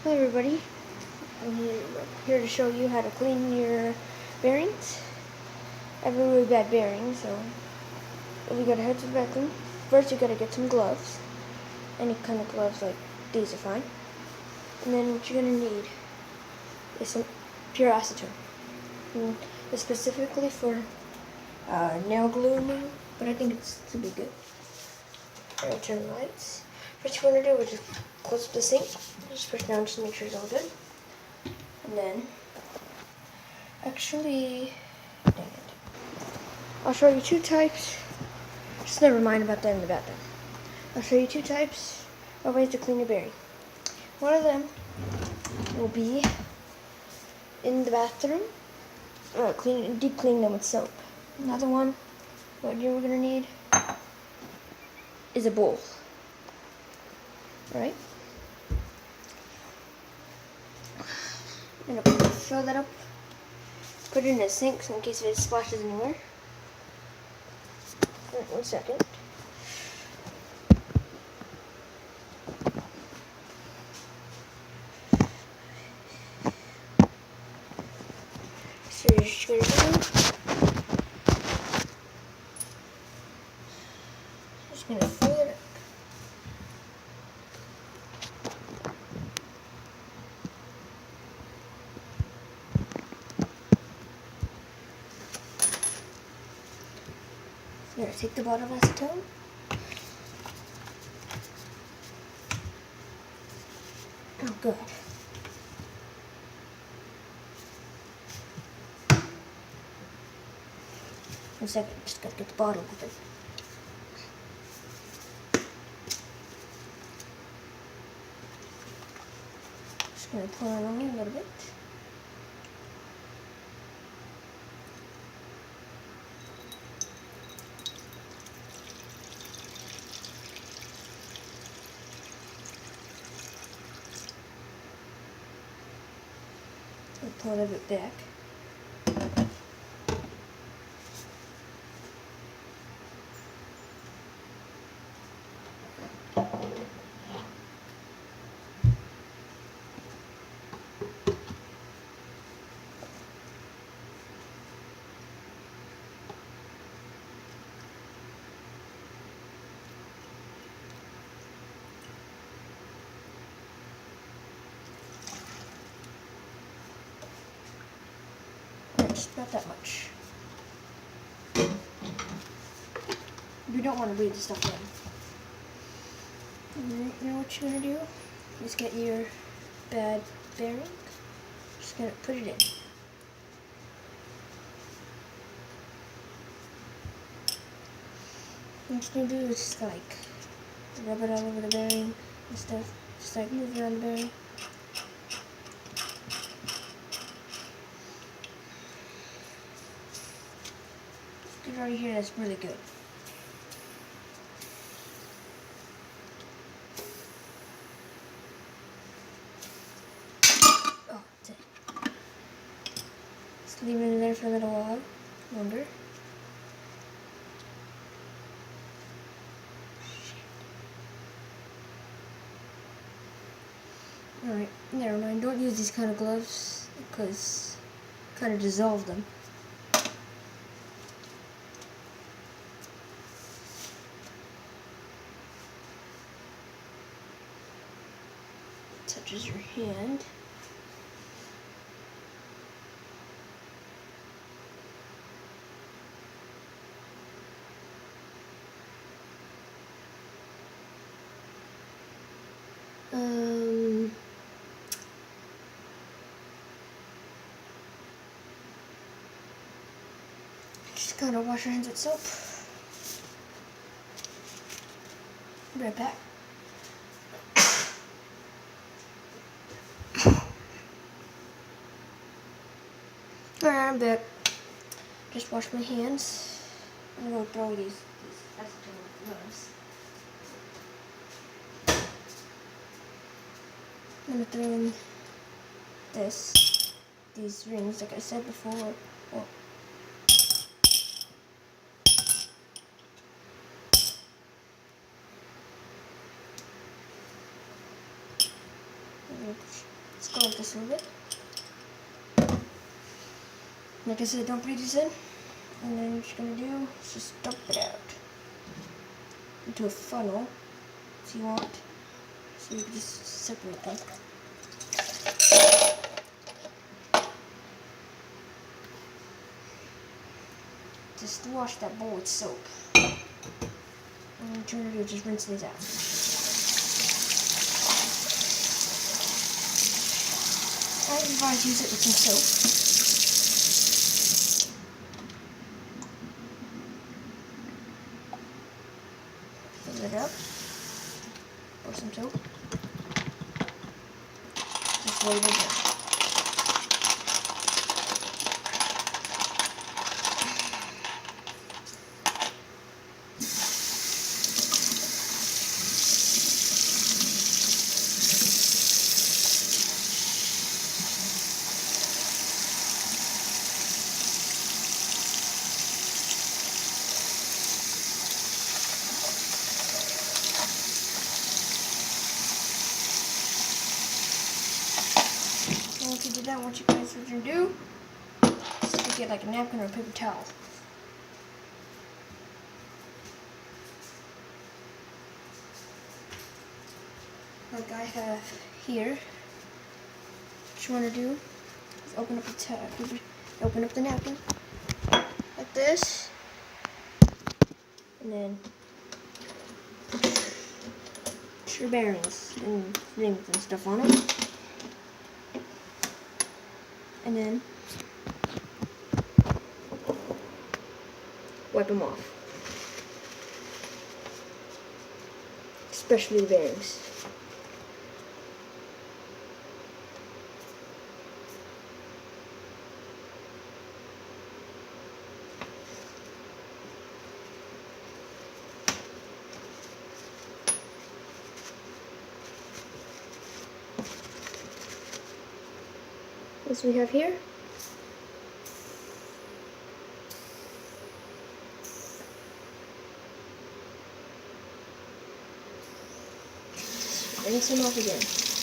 Hi everybody, I'm here to show you how to clean your bearings. I have a really bad bearing, so we gotta head to the bathroom. First you gotta get some gloves. Any kind of gloves like these are fine. And then what you're gonna need is some pure acetone. And it's specifically for nail glue removal, but I think it's to be good. Alright, turn the lights. First you wanna do is just close up the sink. Just push down just to make sure it's all good. And then, actually, dang it. I'll show you two types. Just never mind about that in the bathroom. I'll show you two types of ways to clean your bearing. One of them will be in the bathroom, deep cleaning them with soap. Another one, what you're gonna need is a bowl. Right? I'm gonna fill that up. Put it in a sink so in case it splashes anywhere. Right, 1 second. So you're just gonna do. Just gonna fill it up. So you're gonna take the bottle of acetone. Oh, good. One second, just gotta get the bottle open. Just gonna pour it on a little bit. And pour a little bit back. Just about that much. You don't want to bleed the stuff in. And now what you're gonna do is get your bad bearing. Just gonna put it in. What you're gonna do is just like rub it all over the bearing and stuff. Just like move around the bearing. You can already hear that's really good. Oh, that's it. Just leave it in there for a little while longer. Alright, never mind. Don't use these kind of gloves because it kind of dissolve them. Touches your hand. Just gotta wash your hands with soap. Be right back. Alright, I'm back. Just wash my hands. I'm gonna throw these acetone gloves. I'm gonna throw in these rings, like I said before. Oh. Let's go like this a little bit. Like I said, don't breathe this in. And then what you're going to do is just dump it out into a funnel if you want. So you can just separate them. Just wash that bowl with soap. And what you're going to do is just rinse these out. I advise use it with some soap. Fill it up. Pour some soap. Just lay it down. Once you do that, what you guys are going to do is get like a napkin or a paper towel. Like I have here. What you want to do is open up the napkin like this, and then put your bearings and names and stuff on it. And then wipe them off, especially the bearings. As we have here. Rinse them off again.